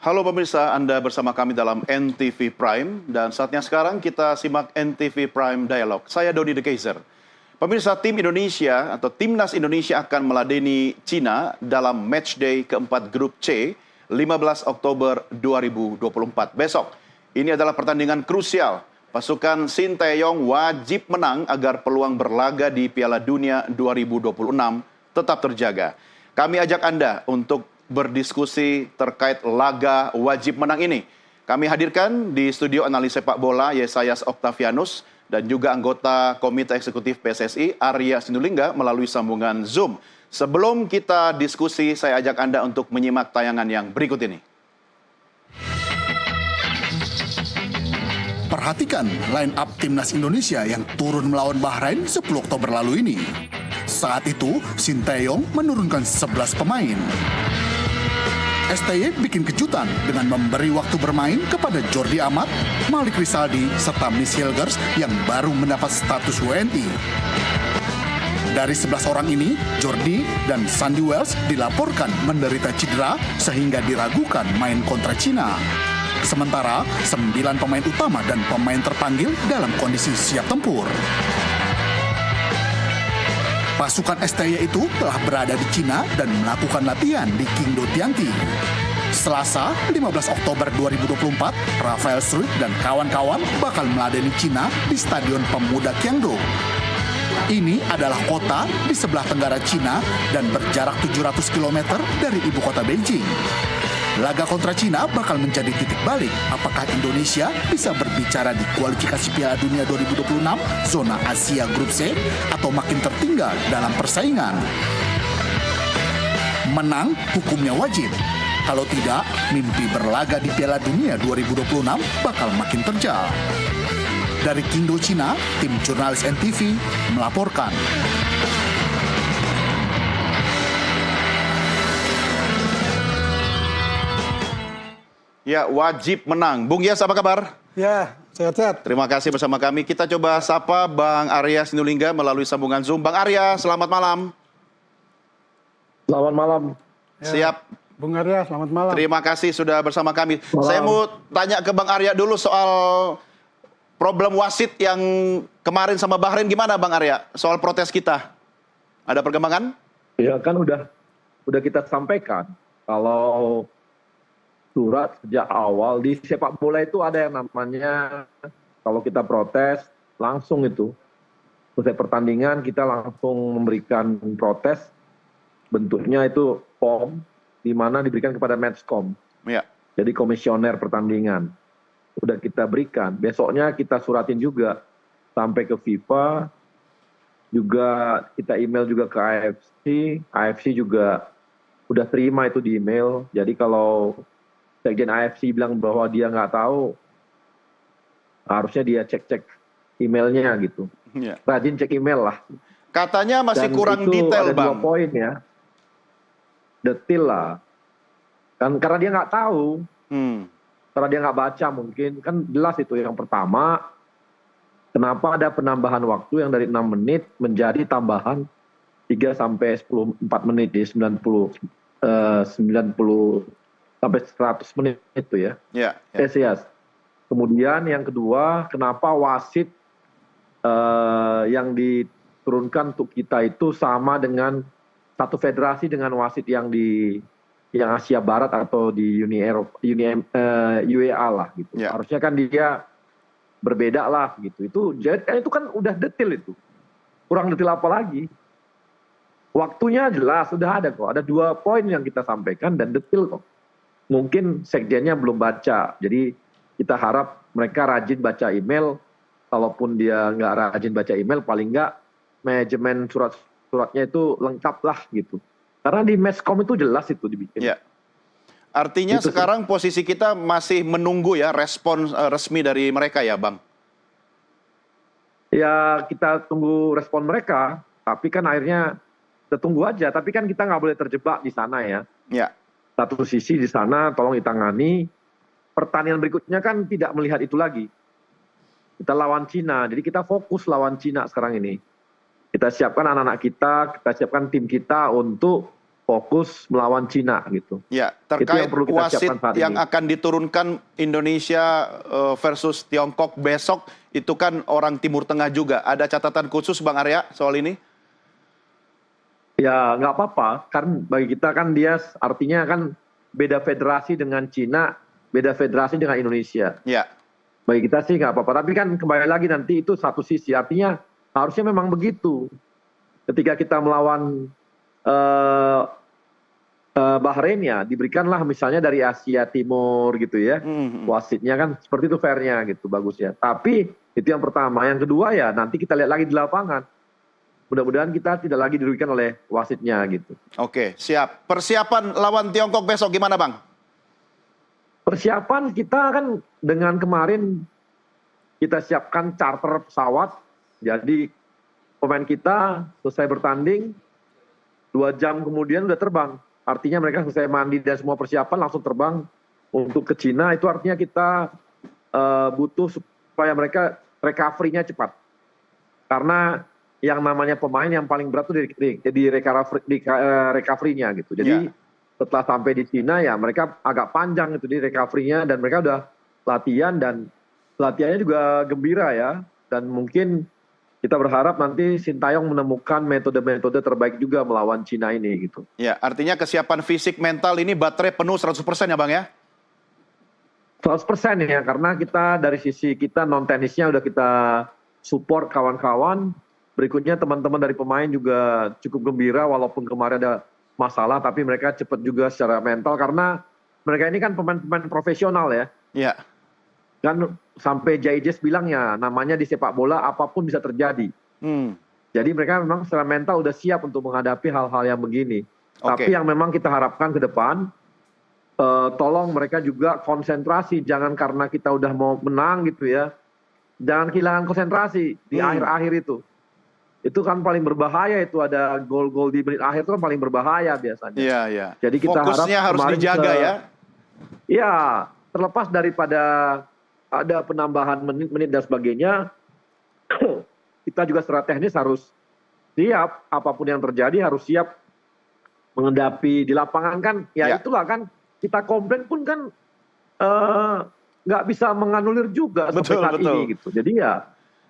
Halo pemirsa, Anda bersama kami dalam NTV Prime dan saatnya sekarang kita simak NTV Prime Dialog. Saya Dodi De Kaiser. Pemirsa, tim Indonesia atau Timnas Indonesia akan meladeni Cina dalam matchday keempat grup C 15 Oktober 2024 besok. Ini adalah pertandingan krusial. Pasukan Sinteyong wajib menang agar peluang berlaga di Piala Dunia 2026 tetap terjaga. Kami ajak Anda untuk berdiskusi terkait laga wajib menang ini. Kami hadirkan di studio analis sepak bola Yesayas Octavianus dan juga anggota Komite Eksekutif PSSI Arya Sinulinga melalui sambungan Zoom. Sebelum kita diskusi, saya ajak Anda untuk menyimak tayangan yang berikut ini. Perhatikan line up Timnas Indonesia yang turun melawan Bahrain 10 Oktober lalu ini. Saat itu, Sinteyong menurunkan 11 pemain. STY bikin kejutan dengan memberi waktu bermain kepada Jordi Amat, Malik Rizaldi, serta Miss Hilgers yang baru mendapat status WNI. Dari 11 orang ini, Jordi dan Sandy Wells dilaporkan menderita cedera sehingga diragukan main kontra Cina. Sementara 9 pemain utama dan pemain terpanggil dalam kondisi siap tempur. Pasukan STY itu telah berada di Cina dan melakukan latihan di Qingdao Tianti. Selasa, 15 Oktober 2024, Rafael Struijk dan kawan-kawan bakal meladeni Cina di Stadion Pemuda Qingdao. Ini adalah kota di sebelah tenggara Cina dan berjarak 700 km dari ibu kota Beijing. Laga kontra Cina bakal menjadi titik balik apakah Indonesia bisa berbicara di kualifikasi Piala Dunia 2026 zona Asia Grup C atau makin tertinggal dalam persaingan. Menang hukumnya wajib. Kalau tidak, mimpi berlaga di Piala Dunia 2026 bakal makin terjal. Dari Qingdao, Cina, tim jurnalis NTV melaporkan. Ya, wajib menang. Bung Yes, apa kabar? Ya, sehat-sehat. Terima kasih bersama kami. Kita coba sapa Bang Arya Sinulinga melalui sambungan Zoom. Bang Arya, selamat malam. Selamat malam. Ya, Siap. Bung Arya, selamat malam. Terima kasih sudah bersama kami. Malam. Saya mau tanya ke Bang Arya dulu soal problem wasit yang kemarin sama Bahrain. Gimana Bang Arya? Soal protes kita. Ada perkembangan? Ya kan udah kita sampaikan kalau surat sejak awal di sepak bola itu ada yang namanya kalau kita protes langsung itu selesai pertandingan kita langsung memberikan protes, bentuknya itu form di mana diberikan kepada Matchcom. Ya. Jadi komisioner pertandingan udah kita berikan. Besoknya kita suratin juga sampai ke FIFA, juga kita email juga ke AFC juga udah terima itu di email. Jadi kalau Sekjen AFC bilang bahwa dia nggak tahu, harusnya dia cek-cek emailnya gitu. Ya. Rajin cek email lah. Katanya masih Dan kurang itu detail, ada Bang. 2 poin ya. Detail lah. Kan karena dia nggak tahu. Karena dia nggak baca mungkin. Kan jelas itu yang pertama. Kenapa ada penambahan waktu yang dari 6 menit menjadi tambahan 3 sampai 4 menit di 90 sampai 100 menit itu ya. Ya. Yes. Kemudian yang kedua, kenapa wasit yang diturunkan untuk kita itu sama dengan satu federasi dengan wasit yang Asia Barat atau di UEA lah gitu. Ya. Harusnya kan dia berbeda lah gitu. Itu kan udah detail itu. Kurang detail apa lagi? Waktunya jelas sudah ada kok. Ada 2 poin yang kita sampaikan dan detail kok. Mungkin sekjennya belum baca, jadi kita harap mereka rajin baca email. Kalaupun dia nggak rajin baca email, paling nggak manajemen suratnya itu lengkap lah gitu. Karena di Matchcom itu jelas itu dibikin. Ya. Artinya Itu sekarang posisi kita masih menunggu ya respon resmi dari mereka ya, Bang? Ya kita tunggu respon mereka, tapi kan akhirnya kita tunggu aja. Tapi kan kita nggak boleh terjebak di sana ya. Ya. Satu sisi di sana tolong ditangani, pertandingan berikutnya kan tidak melihat itu lagi. Kita lawan Cina, jadi kita fokus lawan Cina sekarang ini. Kita siapkan anak-anak kita siapkan tim kita untuk fokus melawan Cina gitu. Ya, Itu terkait yang perlu kita wasit siapkan saat yang ini. akan diturunkan Indonesia versus Tiongkok besok, itu kan orang Timur Tengah juga. Ada catatan khusus Bang Arya soal ini? Ya nggak apa-apa, karena bagi kita kan dia artinya kan beda federasi dengan Cina, beda federasi dengan Indonesia. Ya, Bagi kita sih nggak apa-apa, tapi kan kembali lagi nanti itu satu sisi, artinya harusnya memang begitu. Ketika kita melawan Bahrain ya diberikanlah misalnya dari Asia Timur gitu ya, wasitnya kan seperti itu fairnya gitu, bagusnya. Tapi itu yang pertama, yang kedua ya nanti kita lihat lagi di lapangan. Mudah-mudahan kita tidak lagi dirugikan oleh wasitnya gitu. oke, siap. Persiapan lawan Tiongkok besok gimana Bang? Persiapan kita kan dengan kemarin kita siapkan charter pesawat. Jadi pemain kita selesai bertanding 2 jam kemudian udah terbang. Artinya mereka selesai mandi dan semua persiapan langsung terbang untuk ke Cina. Itu artinya kita butuh supaya mereka recovery-nya cepat. Karena yang namanya pemain yang paling berat itu di recovery-nya gitu. Jadi setelah sampai di Cina ya mereka agak panjang itu di recovery-nya dan mereka udah latihan dan latihannya juga gembira ya. Dan mungkin kita berharap nanti Sintayong menemukan metode-metode terbaik juga melawan Cina ini gitu. Ya, artinya kesiapan fisik mental ini baterai penuh 100% ya Bang ya? 100% ya, karena kita dari sisi kita non tenisnya udah kita support kawan-kawan. Berikutnya teman-teman dari pemain juga cukup gembira walaupun kemarin ada masalah, tapi mereka cepat juga secara mental karena mereka ini kan pemain-pemain profesional ya. Iya. Kan sampai Jaijes bilang ya namanya di sepak bola apapun bisa terjadi. Jadi mereka memang secara mental udah siap untuk menghadapi hal-hal yang begini. Tapi yang memang kita harapkan ke depan, tolong mereka juga konsentrasi, jangan karena kita udah mau menang gitu ya, jangan kehilangan konsentrasi di akhir-akhir itu. Itu kan paling berbahaya, itu ada gol-gol di menit akhir itu kan paling berbahaya biasanya. Iya, iya. Jadi kita fokusnya harus dijaga ya. Iya, terlepas daripada ada penambahan menit-menit dan sebagainya, kita juga secara teknis harus siap, apapun yang terjadi harus siap menghadapi di lapangan kan. Ya itulah kan, kita komplain pun kan nggak bisa menganulir juga sampai saat ini gitu.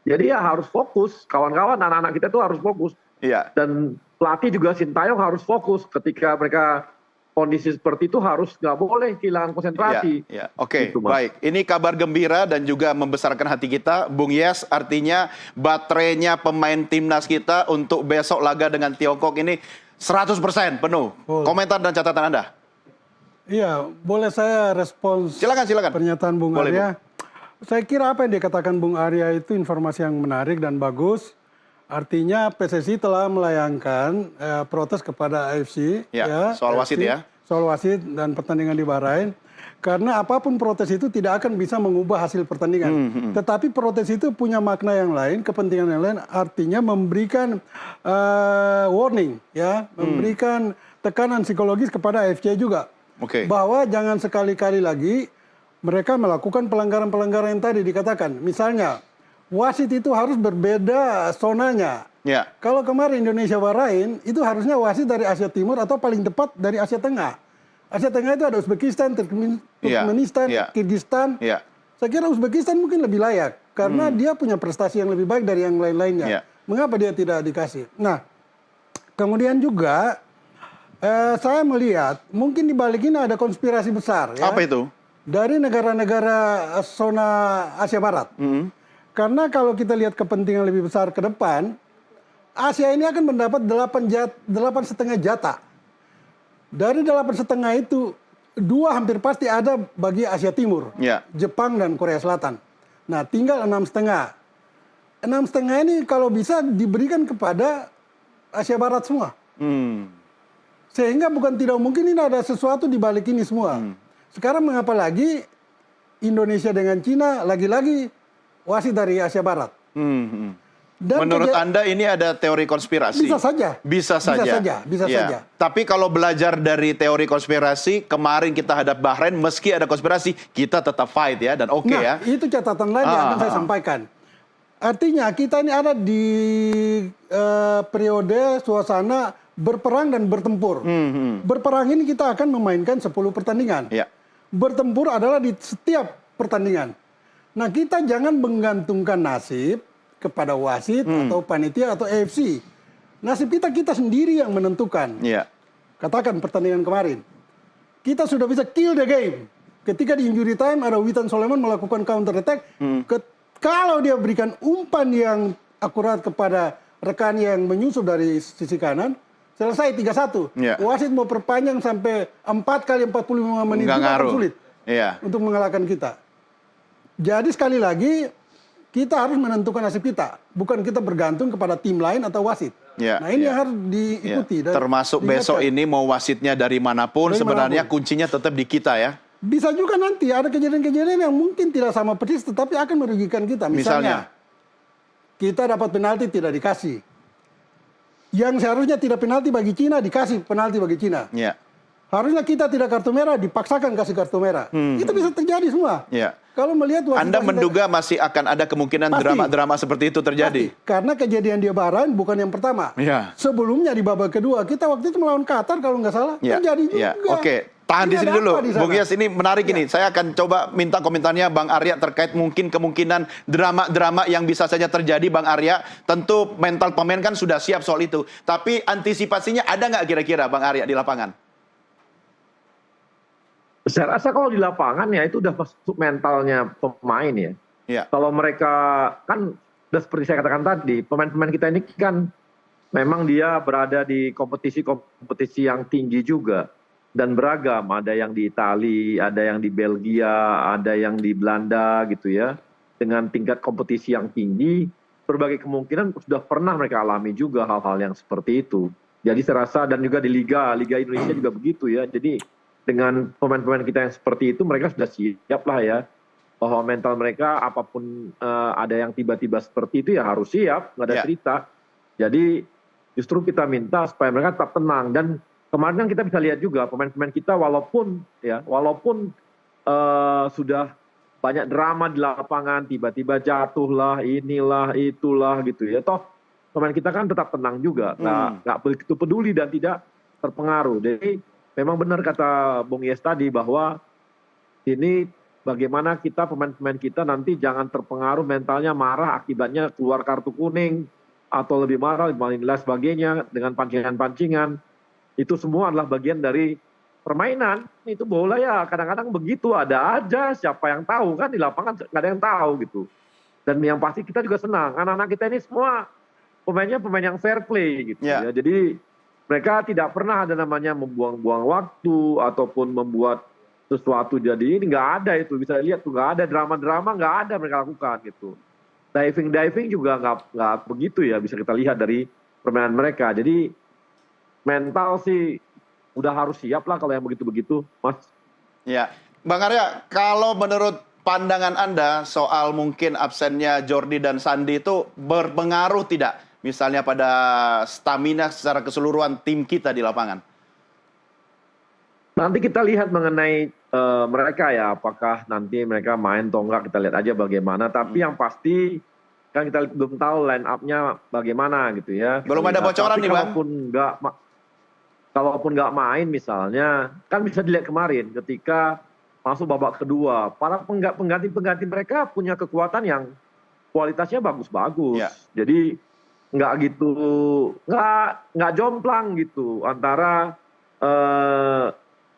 Jadi ya harus fokus, kawan-kawan anak-anak kita tuh harus fokus. Iya. Dan pelatih juga Sintayong harus fokus ketika mereka kondisi seperti itu, harus nggak boleh kehilangan konsentrasi. Ya, oke, Gitu, Mas. baik. Ini kabar gembira dan juga membesarkan hati kita, Bung Yes. Artinya baterainya pemain timnas kita untuk besok laga dengan Tiongkok ini 100% penuh. Komentar dan catatan Anda. Iya, boleh saya respons Silakan. pernyataan Bung Boleh, Arya? Saya kira apa yang dikatakan Bung Arya itu informasi yang menarik dan bagus. Artinya PSSI telah melayangkan protes kepada AFC. Soal wasit AFC, ya. Soal wasit dan pertandingan di Bahrain. Karena apapun protes itu tidak akan bisa mengubah hasil pertandingan. Tetapi protes itu punya makna yang lain, kepentingan yang lain. Artinya memberikan warning, ya, memberikan tekanan psikologis kepada AFC juga. Bahwa jangan sekali-kali lagi mereka melakukan pelanggaran-pelanggaran yang tadi dikatakan. Misalnya, wasit itu harus berbeda zonanya. Kalau kemarin Indonesia Bahrain, itu harusnya wasit dari Asia Timur atau paling dekat dari Asia Tengah. Asia Tengah itu ada Uzbekistan, Turkmenistan, Kyrgyzstan. Saya kira Uzbekistan mungkin lebih layak. Karena dia punya prestasi yang lebih baik dari yang lain-lainnya. Mengapa dia tidak dikasih? Nah, kemudian juga saya melihat mungkin di balik ini ada konspirasi besar. Ya? Apa itu? Dari negara-negara zona Asia Barat. Karena kalau kita lihat kepentingan lebih besar ke depan, Asia ini akan mendapat 8,5 jatah. Dari 8,5 itu, 2 hampir pasti ada bagi Asia Timur. Jepang dan Korea Selatan. Nah, tinggal 6,5. 6,5 ini kalau bisa diberikan kepada Asia Barat semua. Sehingga bukan tidak mungkin ini ada sesuatu di balik ini semua. Sekarang mengapa lagi Indonesia dengan Cina lagi-lagi wasit dari Asia Barat? Dan menurut Anda ini ada teori konspirasi? Bisa saja. Bisa saja. Tapi kalau belajar dari teori konspirasi, kemarin kita hadap Bahrain, meski ada konspirasi, kita tetap fight ya, dan oke ya. Itu catatan lain yang akan saya sampaikan. Artinya kita ini ada di periode suasana berperang dan bertempur. Berperang ini kita akan memainkan 10 pertandingan. Ya. Bertempur adalah di setiap pertandingan. Nah, kita jangan menggantungkan nasib kepada wasit atau panitia atau AFC. Nasib kita sendiri yang menentukan. Ya. Katakan pertandingan kemarin. Kita sudah bisa kill the game. Ketika di injury time ada Witan Sulaiman melakukan counter attack. Kalau dia berikan umpan yang akurat kepada rekan yang menyusup dari sisi kanan, selesai 3-1. Ya. Wasit mau perpanjang sampai 4 kali 45 menit Nggak juga akan ngaruh. sulit untuk mengalahkan kita. Jadi sekali lagi kita harus menentukan nasib kita, bukan kita bergantung kepada tim lain atau wasit. Ya, Nah ini ya. yang harus diikuti. Dan Termasuk besok diingatkan. ini mau wasitnya dari manapun, Dari sebenarnya manapun. kuncinya tetap di kita ya. Bisa juga nanti ada kejadian-kejadian yang mungkin tidak sama persis, tetapi akan merugikan kita. Misalnya, kita dapat penalti tidak dikasih. Yang seharusnya tidak penalti bagi Cina, dikasih penalti bagi Cina. Ya. Harusnya kita tidak kartu merah, dipaksakan kasih kartu merah. Itu bisa terjadi semua. Ya. Kalau melihat Anda menduga masih akan ada kemungkinan Pasti. drama-drama seperti itu terjadi? Pasti. Karena kejadian di Bahrain bukan yang pertama. Ya. Sebelumnya di babak kedua, kita waktu itu melawan Qatar kalau nggak salah. Ya. Terjadi juga. Ya. Oke, tahan di Ini sini ada dulu. apa di sana? Bung Yes, ini menarik ini. Saya akan coba minta komentarnya Bang Arya terkait mungkin kemungkinan drama-drama yang bisa saja terjadi, Bang Arya. Tentu mental pemain kan sudah siap soal itu. Tapi antisipasinya ada nggak kira-kira Bang Arya di lapangan? Saya rasa kalau di lapangan ya itu udah masuk mentalnya pemain ya. Ya. Kalau mereka kan udah seperti saya katakan tadi, pemain-pemain kita ini kan memang dia berada di kompetisi yang tinggi juga dan beragam. Ada yang di Italia, ada yang di Belgia, ada yang di Belanda gitu ya. Dengan tingkat kompetisi yang tinggi, berbagai kemungkinan sudah pernah mereka alami juga hal-hal yang seperti itu. Jadi saya rasa dan juga di Liga Indonesia juga begitu ya. Jadi dengan pemain-pemain kita yang seperti itu, mereka sudah siap lah ya. Bahwa mental mereka apapun ada yang tiba-tiba seperti itu ya harus siap, nggak ada cerita. Jadi justru kita minta supaya mereka tetap tenang. Dan kemarin kan kita bisa lihat juga pemain-pemain kita walaupun sudah banyak drama di lapangan, tiba-tiba jatuh lah, inilah, itulah gitu ya. Toh pemain kita kan tetap tenang juga, nggak begitu peduli dan tidak terpengaruh. Jadi memang benar kata Bung Yes tadi bahwa ini bagaimana kita pemain-pemain kita nanti jangan terpengaruh mentalnya marah akibatnya keluar kartu kuning atau lebih marah, dan sebagainya dengan pancingan-pancingan. Itu semua adalah bagian dari permainan. Itu bola ya kadang-kadang begitu, ada aja siapa yang tahu kan di lapangan nggak ada yang tahu gitu. Dan yang pasti kita juga senang, anak-anak kita ini semua pemainnya pemain yang fair play gitu ya. Jadi mereka tidak pernah ada namanya membuang-buang waktu ataupun membuat sesuatu jadi ini nggak ada itu, bisa lihat tuh nggak ada drama-drama, nggak ada mereka lakukan gitu. Diving juga nggak begitu ya, bisa kita lihat dari permainan mereka. Jadi mental sih udah harus siap lah kalau yang begitu-begitu, Mas. Ya, Bang Arya, kalau menurut pandangan Anda soal mungkin absennya Jordi dan Sandi itu berpengaruh tidak? Misalnya pada stamina secara keseluruhan tim kita di lapangan. Nanti kita lihat mengenai mereka ya, apakah nanti mereka main atau enggak, kita lihat aja bagaimana. Tapi yang pasti kan kita belum tahu line up-nya bagaimana gitu ya. Belum ada bocoran nih Bang. Kalaupun nggak main misalnya, kan bisa dilihat kemarin ketika masuk babak kedua, para pengganti mereka punya kekuatan yang kualitasnya bagus-bagus. Ya. Jadi nggak jomplang gitu antara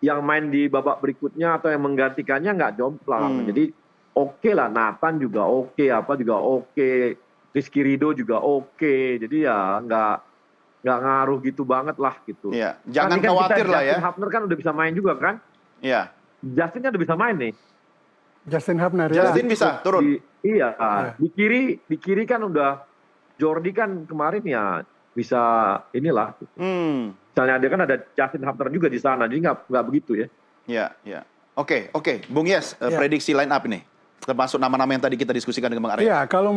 yang main di babak berikutnya atau yang menggantikannya nggak jomplang. Jadi oke lah, Nathan juga oke, apa juga oke, Rizky Ridho juga oke. Jadi ya nggak ngaruh gitu banget lah gitu. Iya, jangan khawatir lah ya. Justin Hubner kan udah bisa main juga kan? Iya. Justin kan udah bisa main nih. Justin Hubner ya. Justin bisa turun. Di kiri kan udah Jordi kan kemarin ya bisa inilah. Misalnya dia kan ada Justin Hubner juga di sana, jadi nggak begitu ya. Iya. Oke. Bung Yes, prediksi line up ini. Termasuk nama-nama yang tadi kita diskusikan dengan Bang Arya. Iya, kalau